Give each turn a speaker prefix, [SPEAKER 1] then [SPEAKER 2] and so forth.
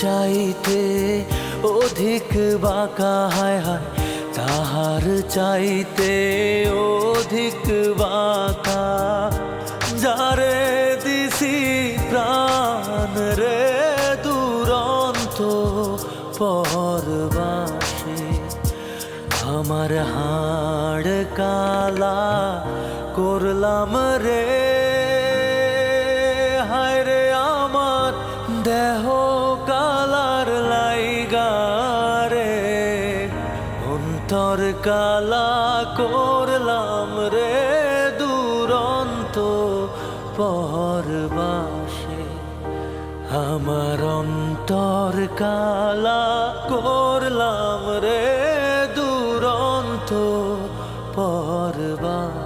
[SPEAKER 1] চাইতে অধিক বাঁকা, হায় হায় তাহার চাইতে অধিক বাঁকা। যারে দিছি প্রাণ রে দুরন্ত পরবাসে, আমার হাড় কালা করলাম রে। হায় রে আমার দেহ কালার লাইগা রে, অন্তর কালা করলাম রে দুরন্ত পরবাসে। আমার অন্তর কালা করলাম রে দুরন্ত পরবাসে।